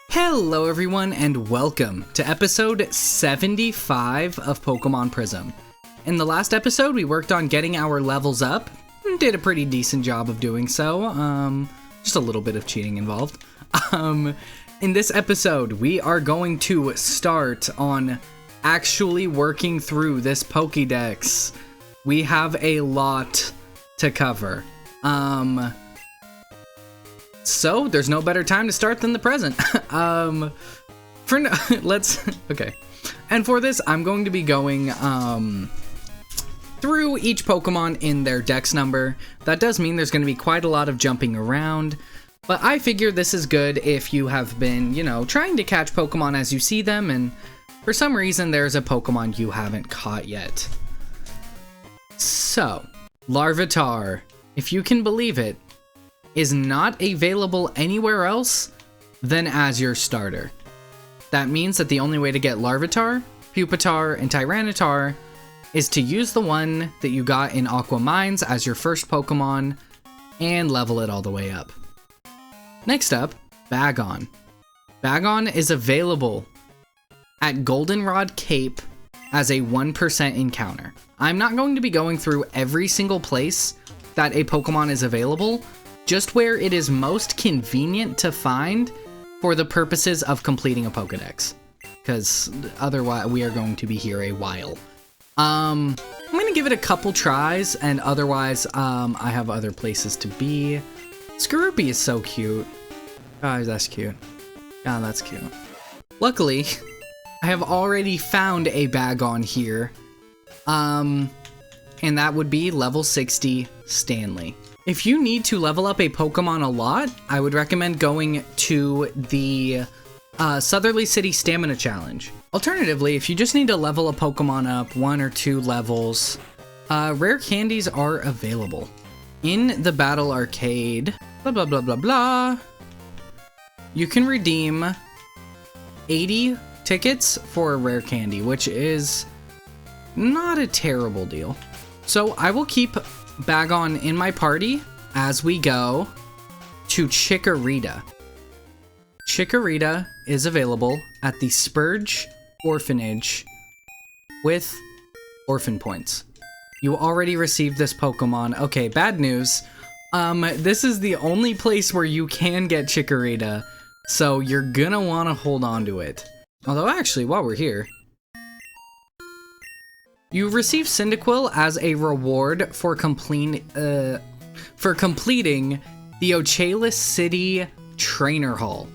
Hello everyone and welcome to episode 75 of Pokemon Prism. In the last episode we worked on getting our levels up, and did a pretty decent job of doing so, just a little bit of cheating involved. In this episode we are going to start on actually working through this Pokédex. We have a lot to cover. So there's no better time to start than the present. Okay. And for this, I'm going to be going through each Pokemon in their dex number. That does mean there's going to be quite a lot of jumping around, but I figure this is good if you have been, trying to catch Pokemon as you see them, and for some reason there's a Pokemon you haven't caught yet. So, Larvitar, if you can believe it, is not available anywhere else than as your starter. That means that the only way to get Larvitar, Pupitar, and Tyranitar is to use the one that you got in Aqua Mines as your first Pokemon and level it all the way up. Next up, Bagon. Bagon is available at Goldenrod Cape as a 1% encounter. I'm not going to be going through every single place that a Pokemon is available, just where it is most convenient to find for the purposes of completing a Pokédex, because otherwise we are going to be here a while. I'm gonna give it a couple tries, and otherwise I have other places to be. Skorupi is so cute. Guys, that's cute. God, that's cute. Luckily, I have already found a Bagon here, and that would be level 60 Stanley. If you need to level up a Pokemon a lot, I would recommend going to the Southerly City Stamina Challenge. Alternatively, if you just need to level a Pokemon up 1 or 2 levels, rare candies are available. In the Battle Arcade, blah blah blah blah blah, you can redeem 80 tickets for a rare candy, which is not a terrible deal. So I will keep Bagon in my party as we go to Chikorita. Chikorita is available at the Spurge Orphanage with Orphan Points. You already received this Pokemon. Okay, bad news. This is the only place where you can get Chikorita, so you're gonna want to hold on to it. Although actually, while we're here, you receive Cyndaquil as a reward for completing the Ochalis City Trainer Hall.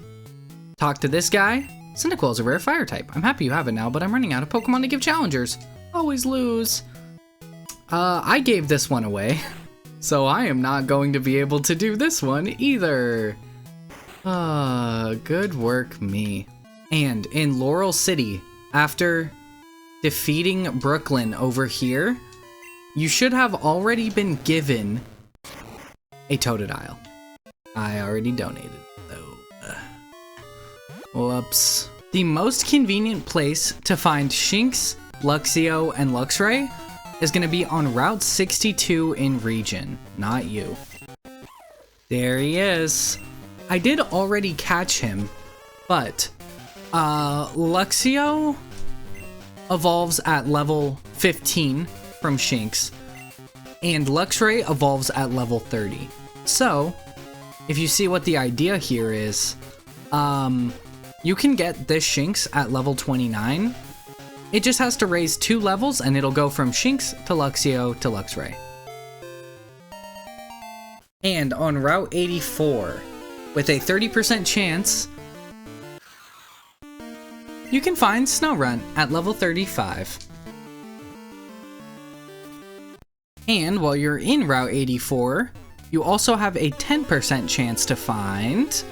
Talk to this guy. Cyndaquil is a rare fire type. I'm happy you have it now, but I'm running out of Pokemon to give challengers. Always lose. I gave this one away, so I am not going to be able to do this one either. Good work, me. And in Laurel City, after defeating Brooklyn over here, you should have already been given a Totodile. I already donated, though. Whoops. The most convenient place to find Shinx, Luxio, and Luxray is going to be on Route 62 in region, not you. There he is. I did already catch him, but Luxio evolves at level 15 from Shinx, and Luxray evolves at level 30. So, if you see what the idea here is, you can get this Shinx at level 29. It just has to raise 2 levels, and it'll go from Shinx to Luxio to Luxray. And on Route 84, with a 30% chance, you can find Snorunt at level 35. And while you're in Route 84, you also have a 10% chance to find,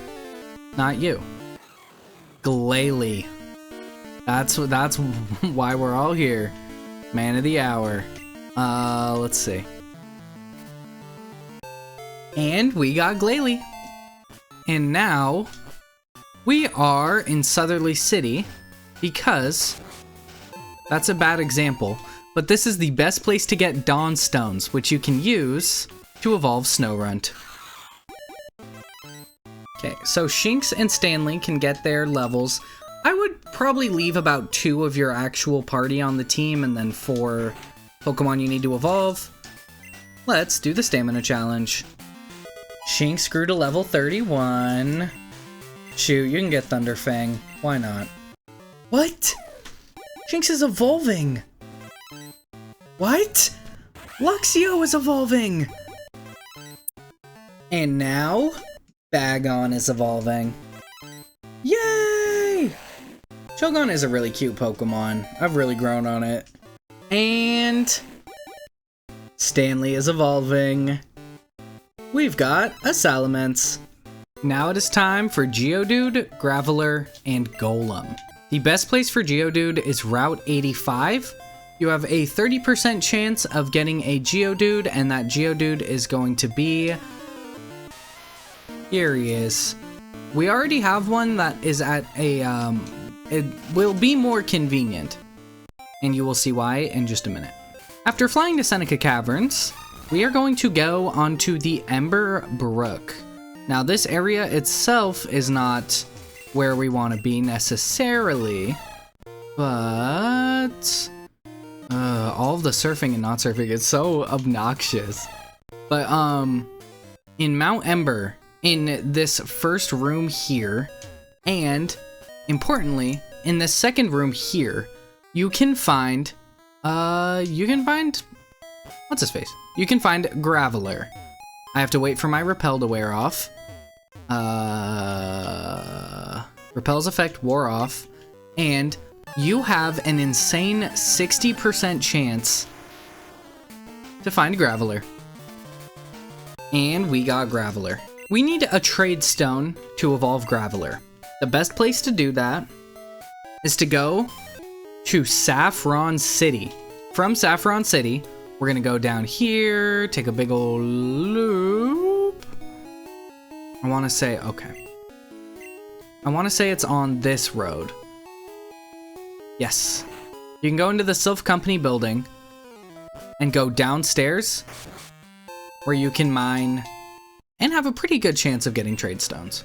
not you, Glalie. That's why we're all here. Man of the hour. Let's see. And we got Glalie. And now we are in Southerly City, because that's a bad example, but this is the best place to get Dawn Stones, which you can use to evolve Snorunt. Okay, so Shinx and Stanley can get their levels. I would probably leave about 2 of your actual party on the team and then 4 Pokemon you need to evolve. Let's do the stamina challenge. Shinx grew to level 31. Shoot, you can get Thunderfang. Why not? What? Shinx is evolving. What? Luxio is evolving. And now, Bagon is evolving. Yay! Shelgon is a really cute Pokemon. I've really grown on it. And Stanley is evolving. We've got a Salamance. Now it is time for Geodude, Graveler, and Golem. The best place for Geodude is Route 85. You have a 30% chance of getting a Geodude, and that Geodude is going to be... Here he is. We already have one that is at a, it will be more convenient. And you will see why in just a minute. After flying to Seneca Caverns, we are going to go onto the Ember Brook. Now this area itself is not where we want to be necessarily, but all of the surfing and not surfing is so obnoxious. But in Mount Ember, in this first room here, and importantly, in the second room here, you can find what's his face? You can find Graveler. I have to wait for my repel to wear off. Repel's effect wore off, and you have an insane 60% chance to find Graveler. And we got Graveler. We need a trade stone to evolve Graveler. The best place to do that is to go to Saffron City. From Saffron City, we're gonna go down here, take a big old loop. I wanna say it's on this road. Yes. You can go into the Sylph Company building and go downstairs where you can mine and have a pretty good chance of getting trade stones.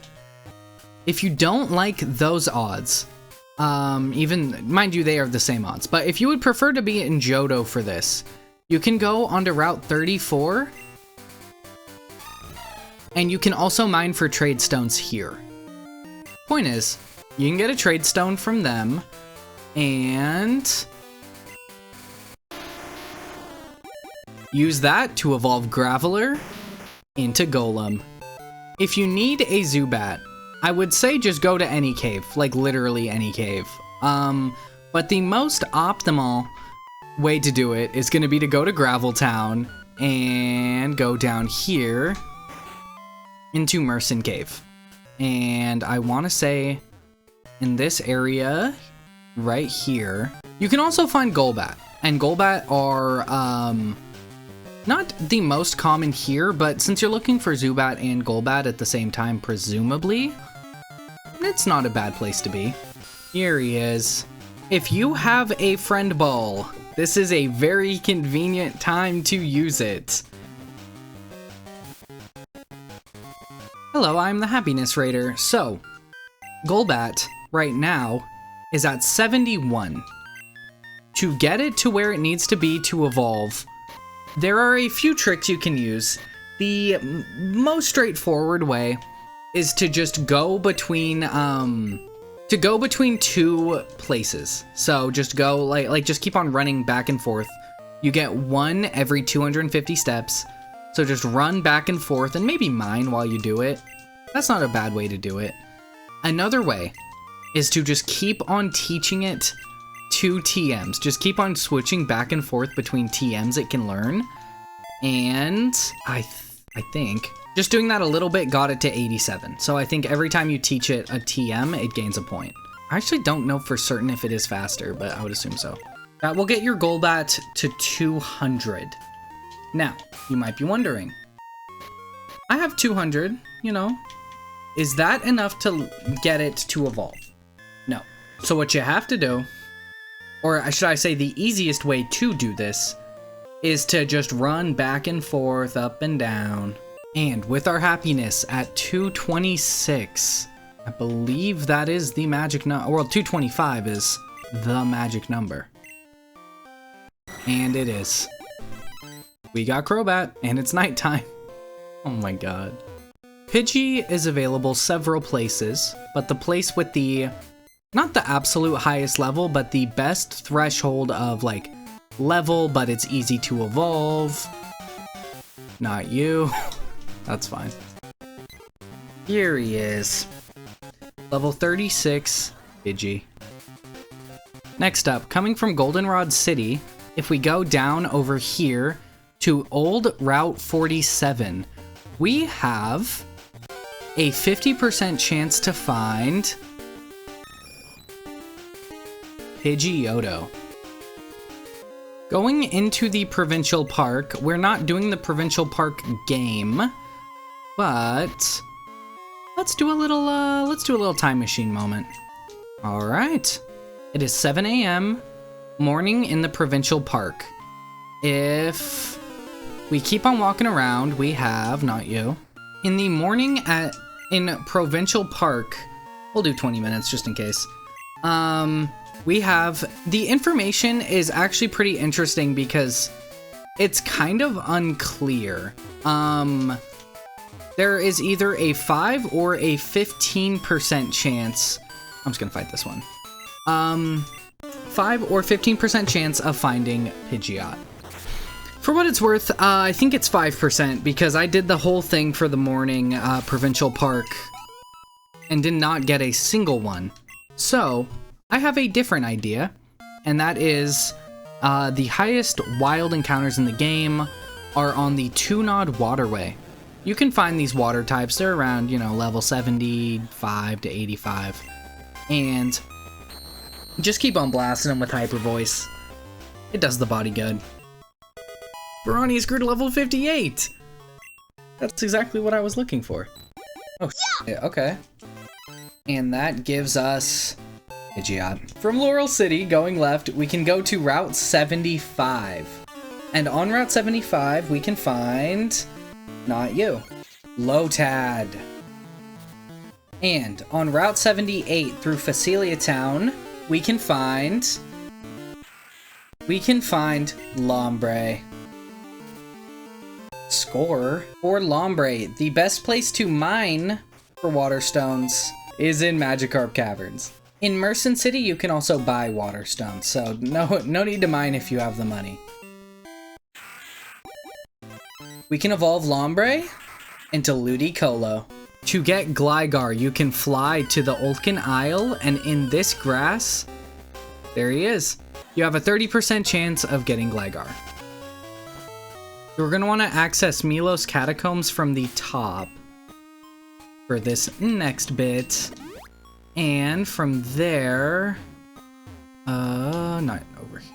If you don't like those odds, even, mind you, they are the same odds, but if you would prefer to be in Johto for this, you can go onto Route 34, and you can also mine for trade stones here. Point is, you can get a trade stone from them, and use that to evolve Graveler into Golem. If you need a Zubat, I would say just go to any cave, like literally any cave. But the most optimal way to do it is going to be to go to Gravel Town and go down here into Merson Cave. And I want to say in this area right here, you can also find Golbat. And Golbat are not the most common here, but since you're looking for Zubat and Golbat at the same time, presumably, it's not a bad place to be. Here he is. If you have a friend ball, this is a very convenient time to use it. Hello, I'm the Happiness Raider. So, Golbat, right now, is at 71. To get it to where it needs to be to evolve, there are a few tricks you can use. The most straightforward way is to just go between, two places. So just go, like just keep on running back and forth. You get one every 250 steps. So just run back and forth and maybe mine while you do it. That's not a bad way to do it. Another way is to just keep on teaching it to TMs. Just keep on switching back and forth between TMs it can learn. And I think just doing that a little bit got it to 87. So I think every time you teach it a TM, it gains a point. I actually don't know for certain if it is faster, but I would assume so. That will get your Golbat to 200. Now, you might be wondering, I have 200, you know, is that enough to get it to evolve? No. So what you have to do, or should I say the easiest way to do this, is to just run back and forth, up and down. And with our happiness at 226, I believe that is the magic number. Well, 225 is the magic number. And it is. We got Crobat, and it's nighttime. Oh my god. Pidgey is available several places, but the place with the, not the absolute highest level, but the best threshold of like level, but it's easy to evolve. Not you. That's fine. Here he is. Level 36, Pidgey. Next up, coming from Goldenrod City, if we go down over here to Old Route 47, we have a 50% chance to find Pidgeotto. Going into the Provincial Park, we're not doing the Provincial Park game, but let's do a little time machine moment. All right. It is 7 a.m. morning in the Provincial Park. If we keep on walking around, we have, not you, in the morning in Provincial Park, we'll do 20 minutes just in case. We have, the information is actually pretty interesting because it's kind of unclear. There is either a 5 or a 15% chance. I'm just gonna fight this one. 5 or 15% chance of finding Pidgeot. For what it's worth, I think it's 5% because I did the whole thing for the morning Provincial Park and did not get a single one. So, I have a different idea, and that is the highest wild encounters in the game are on the Two-Nod Waterway. You can find these water types, they're around, you know, level 75 to 85, and just keep on blasting them with Hyper Voice. It does the body good. Bronny's grew to level 58! That's exactly what I was looking for. Oh, yeah. Okay. And that gives us Pidgeot. From Laurel City, going left, we can go to Route 75. And on Route 75, we can find, not you, Lotad. And on Route 78 through Facilia Town, we can find Lombre. Score for Lombre. The best place to mine for water stones is in Magikarp Caverns. In Mercen City, you can also buy water stones, so no need to mine if you have the money. We can evolve Lombre into Ludicolo. To get Gligar, you can fly to the Ulcan Isle, and in this grass, there he is. You have a 30% chance of getting Gligar. We're going to want to access Milos Catacombs from the top for this next bit. And from there, not over here.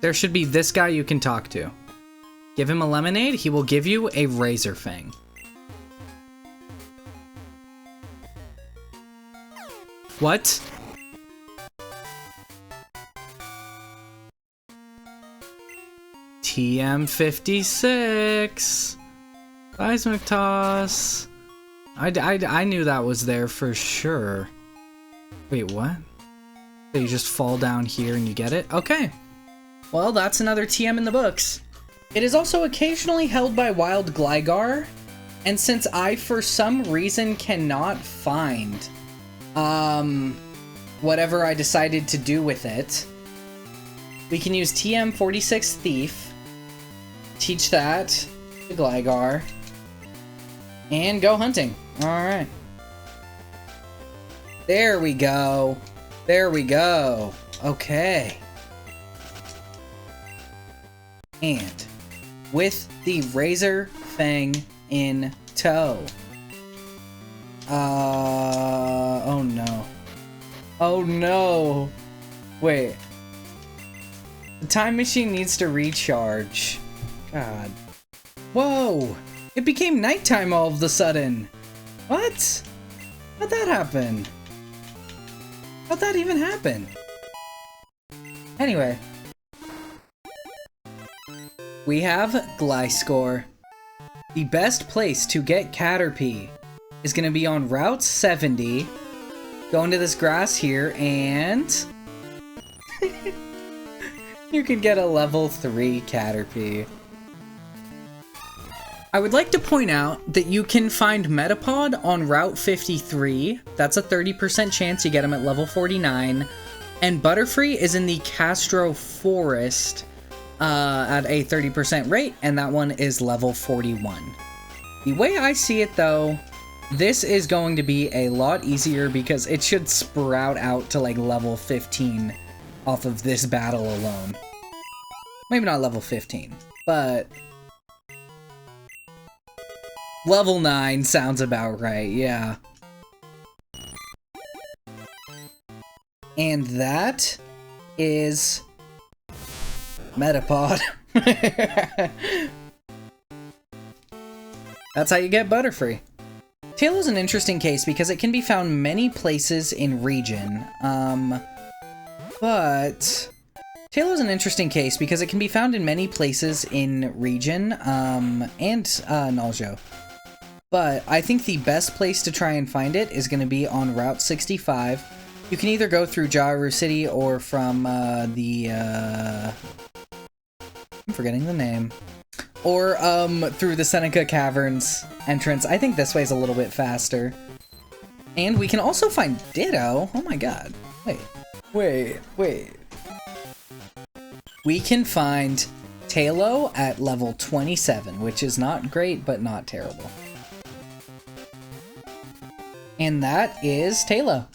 There should be this guy you can talk to. Give him a lemonade, he will give you a Razor Fang. What? TM56. Seismic Toss. I knew that was there for sure. Wait, what? So you just fall down here and you get it? Okay. Well, that's another TM in the books. It is also occasionally held by Wild Gligar, and since I for some reason cannot find whatever I decided to do with it, we can use TM46 Thief, teach that to Gligar, and go hunting. Alright. There we go. There we go. Okay. And with the Razor Fang in tow. Oh no. Oh no. Wait. The time machine needs to recharge. God. Whoa! It became nighttime all of a sudden. What? How'd that happen? How'd that even happen? Anyway. we have Gliscor. The best place to get Caterpie is going to be on Route 70. Go into this grass here, and you can get a level 3 Caterpie. I would like to point out that you can find Metapod on Route 53. That's a 30% chance you get him at level 49. And Butterfree is in the Castro Forest at a 30% rate, and that one is level 41. The way I see it, though, this is going to be a lot easier because it should sprout out to like level 15 off of this battle alone. Maybe not level 15, but level 9 sounds about right, yeah. And that is Metapod. That's how you get Butterfree. Tailow's an interesting case because it can be found many places in region. But Tailow's an interesting case because it can be found in many places in region, and Naljo. But I think the best place to try and find it is going to be on Route 65. You can either go through Jaru City or from I'm forgetting the name. Or through the Seneca Caverns entrance. I think this way's a little bit faster. And we can also find Ditto. Oh my god. Wait. We can find Taillow at level 27, which is not great, but not terrible. And that is Taillow.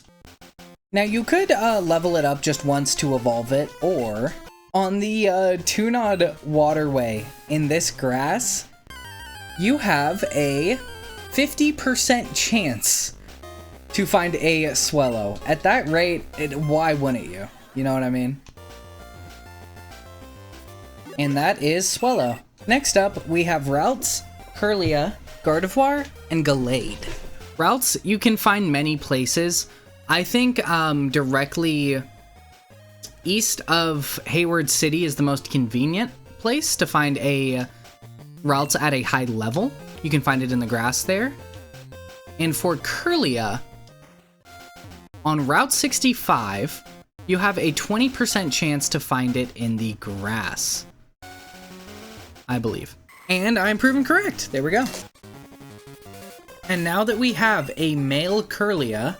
Now you could level it up just once to evolve it, or on the Tunod Waterway in this grass, you have a 50% chance to find a Swellow. At that rate, why wouldn't you? You know what I mean? And that is Swellow. Next up, we have Routes, Kirlia, Gardevoir, and Gallade. Routes you can find many places. I think directly east of Hayward City is the most convenient place to find a Routes at a high level. You can find it in the grass there. And for Kirlia, on Route 65, you have a 20% chance to find it in the grass, I believe. And I'm proven correct. There we go. And now that we have a male Kirlia,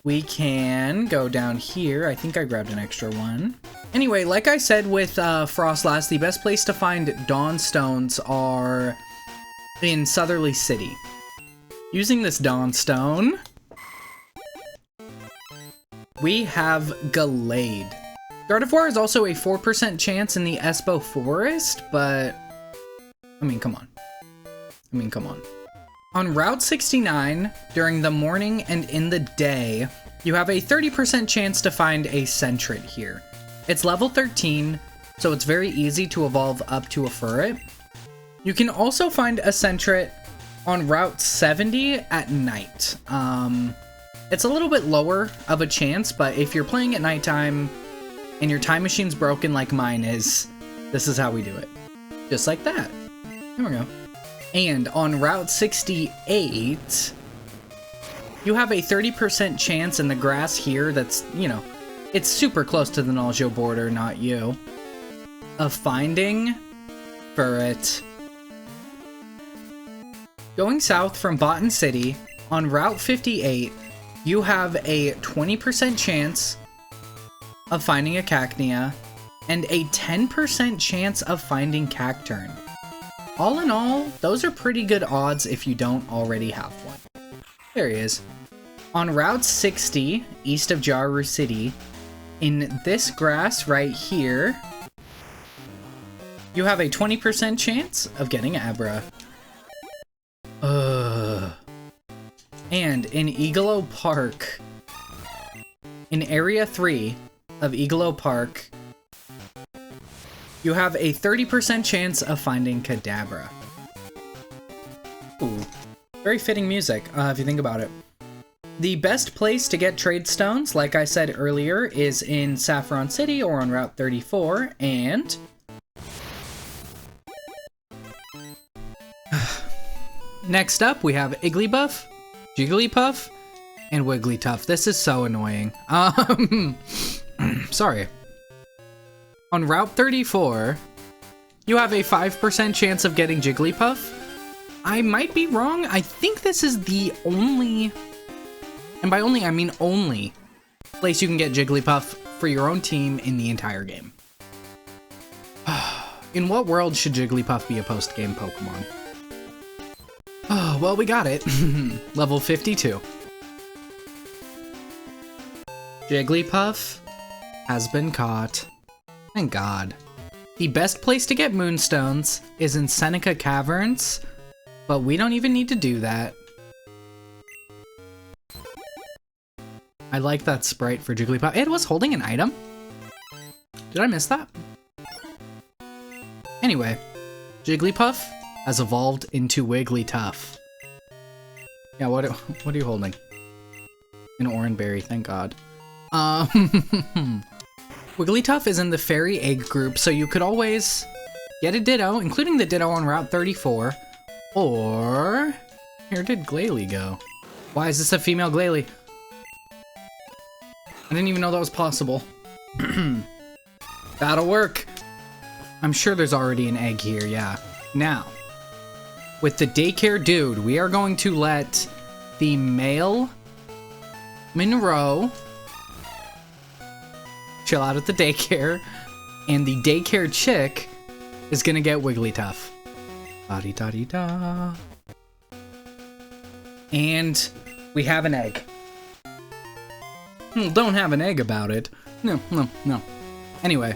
we can go down here. I think I grabbed an extra one. Anyway, like I said with Froslass, the best place to find Dawnstones are in Southerly City. Using this Dawnstone, we have Gallade. Gardevoir is also a 4% chance in the Espo Forest, but I mean, come on. On Route 69, during the morning and in the day, you have a 30% chance to find a Sentret here. It's level 13, so it's very easy to evolve up to a Furret. You can also find a Sentret on Route 70 at night. It's a little bit lower of a chance, but if you're playing at nighttime and your time machine's broken like mine is, this is how we do it. Just like that. There we go. And on Route 68, you have a 30% chance in the grass here that's, you know, it's super close to the Naljo border, not you, of finding Furret. Going south from Botan City, on Route 58, you have a 20% chance of finding a Cacnea and a 10% chance of finding Cacturn. All in all, those are pretty good odds if you don't already have one. There he is. On Route 60, east of Jaru City, in this grass right here, you have a 20% chance of getting Abra. And in Igglybuff Park, in Area 3 of Igglybuff Park, you have a 30% chance of finding Kadabra. Ooh, very fitting music, if you think about it. The best place to get trade stones, like I said earlier, is in Saffron City or on Route 34, and Next up, we have Igglybuff, Jigglypuff, and Wigglytuff. This is so annoying. Sorry. On Route 34, you have a 5% chance of getting Jigglypuff. I might be wrong. I think this is the only, and by only I mean only, place you can get Jigglypuff for your own team in the entire game. In what world should Jigglypuff be a post-game Pokemon? Oh, well, we got it. Level 52. Jigglypuff has been caught. Thank God. The best place to get Moonstones is in Seneca Caverns, but we don't even need to do that. I like that sprite for Jigglypuff. It was holding an item? Did I miss that? Anyway, Jigglypuff has evolved into Wigglytuff. Yeah, what are you holding? An Oranberry, thank God. Wigglytuff is in the Fairy Egg group, so you could always get a Ditto, including the Ditto on Route 34, or... Where did Glalie go? Why is this a female Glalie? I didn't even know that was possible. That'll work! I'm sure there's already an egg here, yeah. Now, with the daycare dude, we are going to let the male Monroe chill out at the daycare, and the daycare chick is gonna get Wigglytuff. Da-dee-da-dee-da. And we have an egg. Don't have an egg about it. No. Anyway.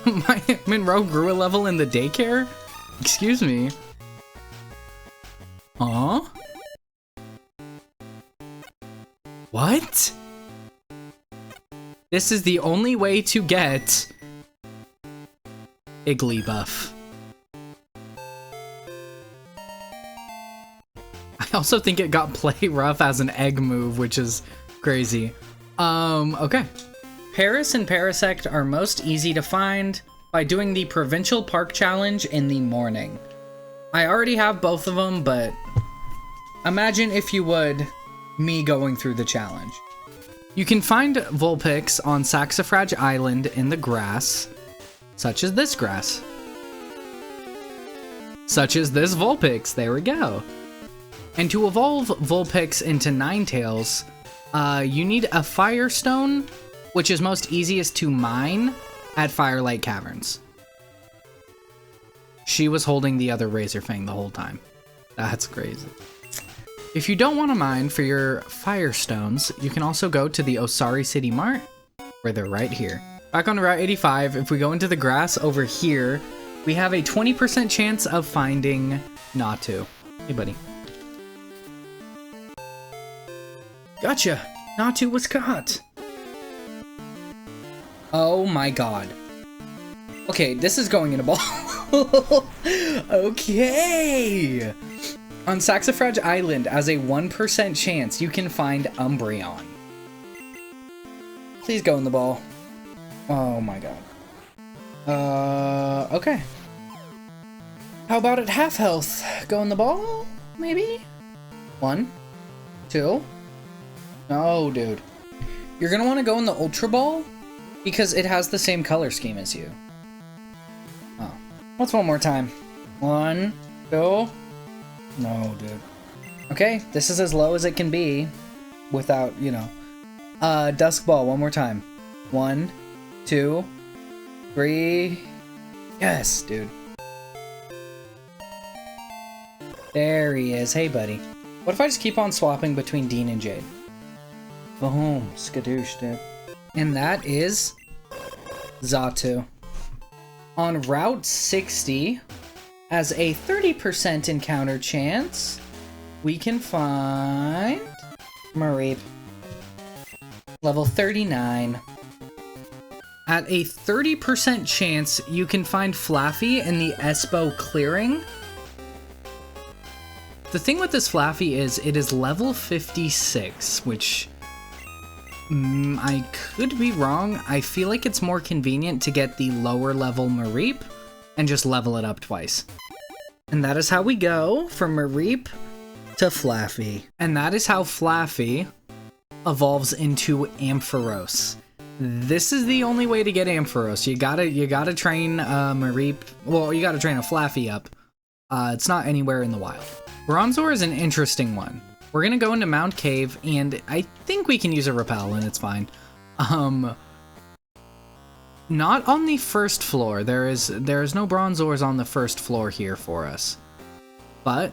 My Monroe grew a level in the daycare? Excuse me. Huh? What? This is the only way to get Igglybuff. I also think it got play rough as an egg move, which is crazy. Okay. Paris and Parasect are most easy to find by doing the Provincial Park Challenge in the morning. I already have both of them, but imagine, if you would, me going through the challenge. You can find Vulpix on Saxifrage Island in the grass, such as this grass. Such as this Vulpix, there we go. And to evolve Vulpix into Ninetales, you need a Firestone, which is most easiest to mine at Firelight Caverns. She was holding the other Razorfang the whole time. That's crazy. If you don't want to mine for your Firestones, you can also go to the Osari City Mart, where they're right here. Back on Route 85, if we go into the grass over here, we have a 20% chance of finding Natu. Hey, buddy. Gotcha! Natu was caught! Oh my God. Okay, this is going in a ball. Okay! On Saxifrage Island, as a 1% chance, you can find Umbreon. Please go in the ball. Oh my God. Okay. How about at half health? Go in the ball? Maybe? 1, 2. No, dude. You're gonna want to go in the Ultra Ball because it has the same color scheme as you. Oh. What's one more time? 1, 2. No, dude. Okay, this is as low as it can be without, you know. Dusk Ball, one more time. 1, 2, 3. Yes, dude. There he is. Hey, buddy. What if I just keep on swapping between Dean and Jade? Boom. Skadoosh, dude. And that is Xatu. On Route 60, as a 30% encounter chance, we can find Mareep. Level 39. At a 30% chance, you can find Flaffy in the Espo clearing. The thing with this Flaffy is it is level 56, which I could be wrong. I feel like it's more convenient to get the lower level Mareep and just level it up twice. And that is how we go from Mareep to Flaffy. And that is how Flaffy evolves into Ampharos. This is the only way to get Ampharos. You gotta train Mareep. Well, you gotta train a Flaffy up. It's not anywhere in the wild. Bronzor is an interesting one. We're gonna go into Mount Cave, and I think we can use a Repel, and it's fine. Not on the first floor. There is no Bronzors on the first floor here for us. But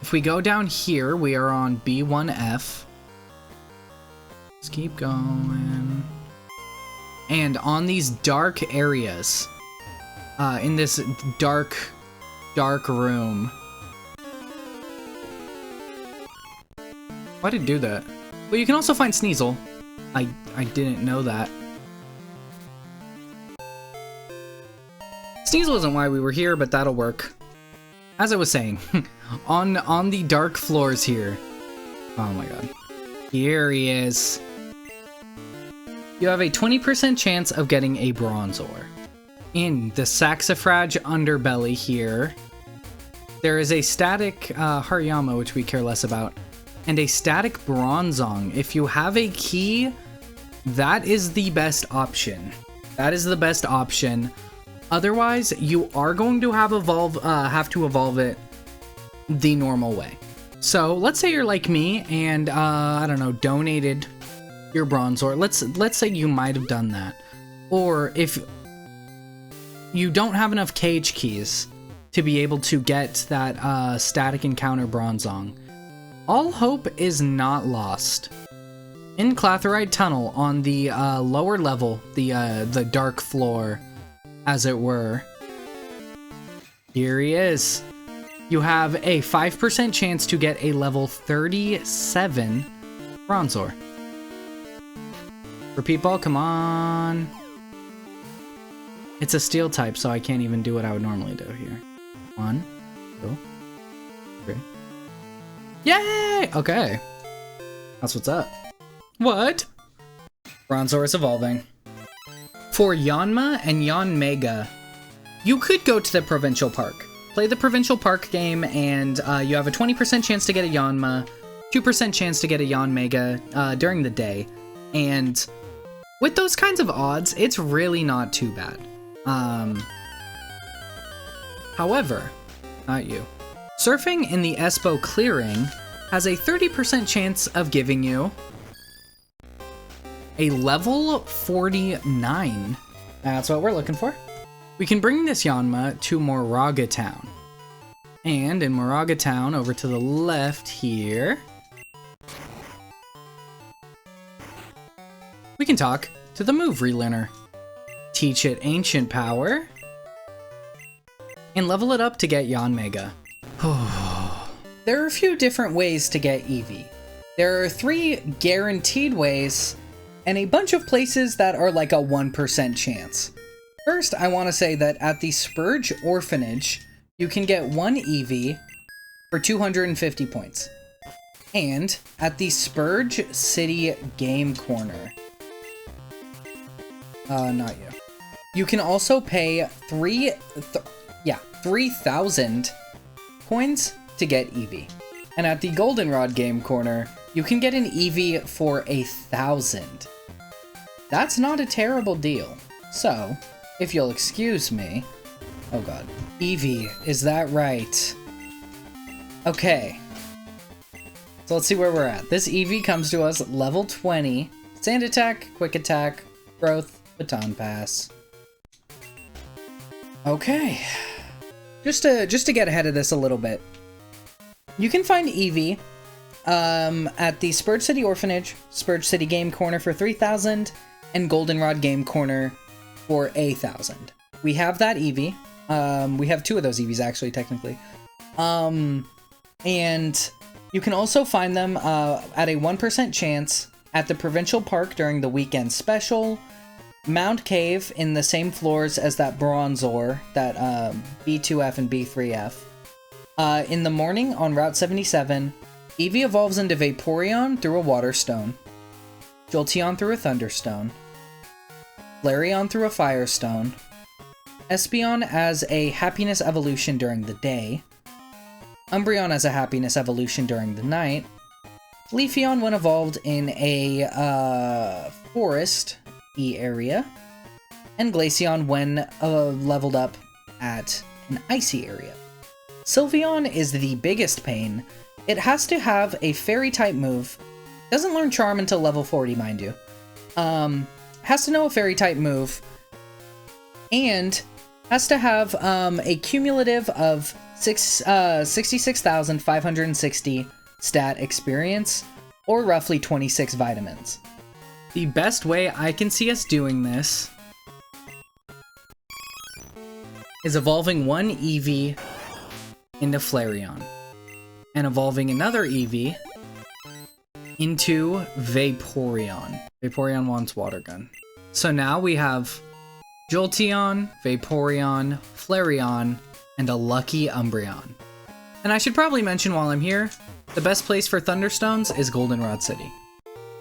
if we go down here, we are on B1F. Let's keep going. And on these dark areas, in this dark room. Why did it do that? Well, you can also find Sneasel. I didn't know that. Sneasel isn't why we were here, but that'll work. As I was saying, on the dark floors here. Oh my god. Here he is. You have a 20% chance of getting a Bronzor. In the Saxifrage underbelly here, there is a static Hariyama, which we care less about, and a static Bronzong. If you have a key, that is the best option. That is the best option. Otherwise, you are going to have to evolve it the normal way. So let's say you're like me and I don't know, donated your Bronzor. Let's say you might have done that, or if you don't have enough cage keys to be able to get that static encounter Bronzong, all hope is not lost. In Clathrite Tunnel, on the lower level, the dark floor, as it were, here he is. You have a 5% chance to get a level 37 Bronzor. Repeat ball, come on. It's a steel type, so I can't even do what I would normally do here. 1, 2, 3. Yay! Okay. That's what's up. What? Bronzor is evolving. For Yanma and Yanmega, you could go to the Provincial Park. Play the Provincial Park game, and you have a 20% chance to get a Yanma, 2% chance to get a Yanmega during the day. And with those kinds of odds, it's really not too bad. However, not you. Surfing in the Espo clearing has a 30% chance of giving you a level 49. That's what we're looking for. We can bring this Yanma to Moraga Town. And in Moraga Town, over to the left here, we can talk to the Move Relearner. Teach it Ancient Power, and level it up to get Yanmega. There are a few different ways to get Eevee. There are 3 guaranteed ways, and a bunch of places that are like a 1% chance. First, I want to say that at the Spurge Orphanage, you can get 1 Eevee for 250 points. And at the Spurge City Game Corner, not you. You can also pay 3,000 coins to get Eevee. And at the Goldenrod Game Corner, you can get an Eevee for 1,000. That's not a terrible deal. So, if you'll excuse me... Oh god. Eevee, is that right? Okay. So let's see where we're at. This Eevee comes to us level 20. Sand Attack, Quick Attack, Growth, Baton Pass. Okay. Just to get ahead of this a little bit. You can find Eevee at the Spurge City Orphanage, Spurge City Game Corner for 3,000, and Goldenrod Game Corner for 1,000. We have that Eevee. We have 2 of those Eevees, actually, technically. And you can also find them at a 1% chance at the Provincial Park during the weekend special, Mount Cave in the same floors as that Bronzor, that B2F and B3F. In the morning on Route 77, Eevee evolves into Vaporeon through a Water Stone, Jolteon through a Thunderstone, Flareon through a Fire Stone, Espeon as a happiness evolution during the day, Umbreon as a happiness evolution during the night, Leafeon when evolved in a forest-y area, and Glaceon when leveled up at an icy area. Sylveon is the biggest pain. It has to have a Fairy-type move, doesn't learn Charm until level 40, mind you, has to know a Fairy-type move, and has to have a cumulative of 66,560 stat experience, or roughly 26 vitamins. The best way I can see us doing this is evolving one Eevee into Flareon, and evolving another Eevee into Vaporeon. Vaporeon wants Water Gun. So now we have Jolteon, Vaporeon, Flareon, and a lucky Umbreon. And I should probably mention while I'm here, the best place for Thunderstones is Goldenrod City.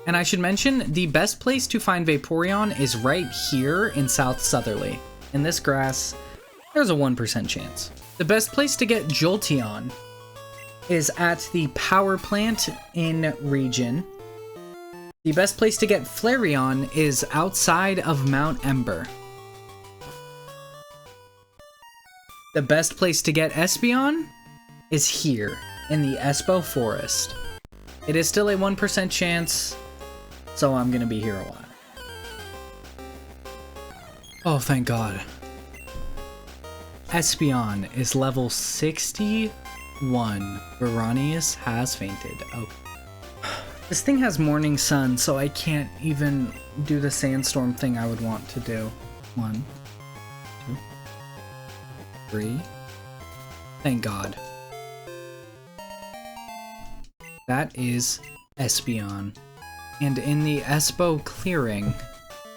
And I should mention, the best place to find Vaporeon is right here in South Southerly. In this grass, there's a 1% chance. The best place to get Jolteon is at the power plant in region. The best place to get Flareon is outside of Mount Ember. The best place to get Espeon is here, in the Espo Forest. It is still a 1% chance, so I'm gonna be here a while. Oh, thank God. Espeon is level 61. Veronius has fainted. Oh. This thing has morning sun, so I can't even do the sandstorm thing I would want to do. 1, 2, 3. Thank God. That is Espeon. And in the Espo clearing,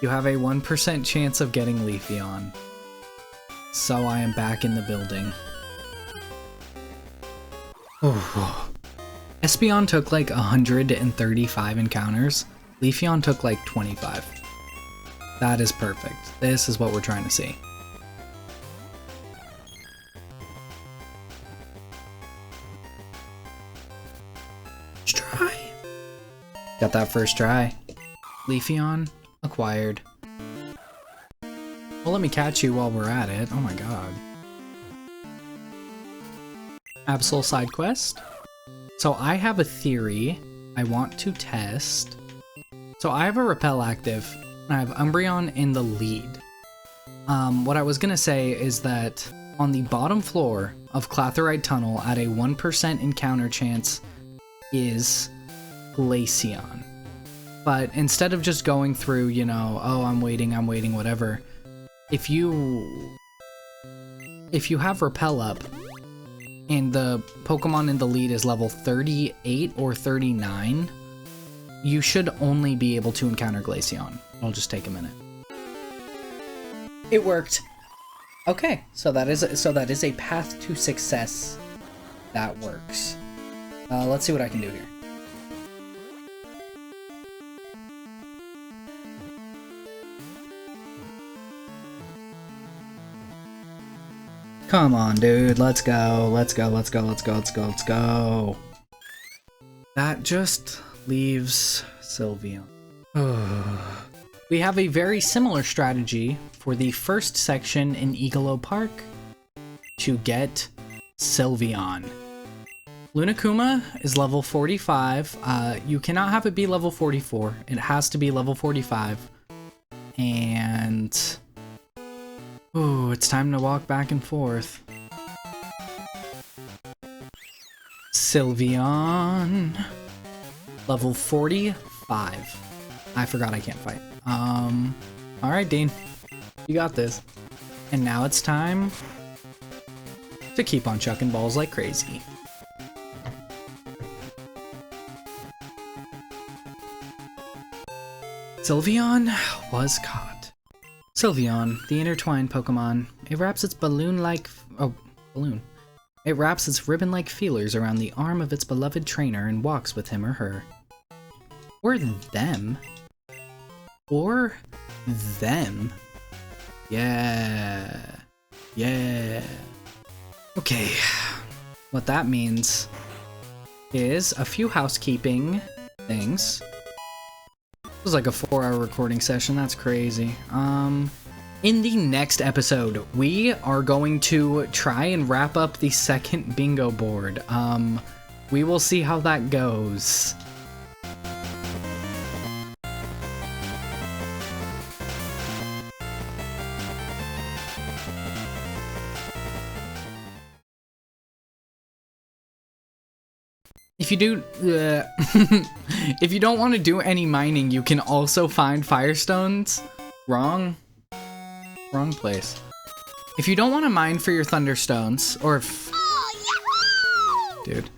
you have a 1% chance of getting Leafeon. So I am back in the building. Oh. Espeon took like 135 encounters. Leafeon took like 25. That is perfect. This is what we're trying to see. Try. Got that first try. Leafeon acquired. Well, let me catch you while we're at it. Oh my God. Absol side quest. So I have a theory I want to test. So I have a Repel active, and I have Umbreon in the lead. What I was gonna say is that on the bottom floor of Clatherite Tunnel at a 1% encounter chance is Glaceon. But instead of just going through, you know, oh, I'm waiting, whatever, if you have Repel up, and the Pokemon in the lead is level 38 or 39, you should only be able to encounter Glaceon. It'll just take a minute. It worked. Okay, so that is a path to success. That works. Let's see what I can do here. Come on, dude. Let's go. Let's go. That just leaves Sylveon. We have a very similar strategy for the first section in Igglybuff Park to get Sylveon. Lunakuma is level 45. You cannot have it be level 44. It has to be level 45. And ooh, it's time to walk back and forth. Sylveon. Level 45. I forgot I can't fight. Alright, Dean. You got this. And now it's time to keep on chucking balls like crazy. Sylveon was caught. Sylveon, the intertwined Pokemon, it wraps its It wraps its ribbon-like feelers around the arm of its beloved trainer and walks with him or her. Or them. Or them. Yeah. Yeah. Okay. What that means is a few housekeeping things. It was like a 4-hour recording session. That's crazy. In the next episode, we are going to try and wrap up the second bingo board. We will see how that goes. If you do, if you don't want to do any mining, you can also find firestones. Wrong place. If you don't want to mine for your thunderstones, or if... Dude.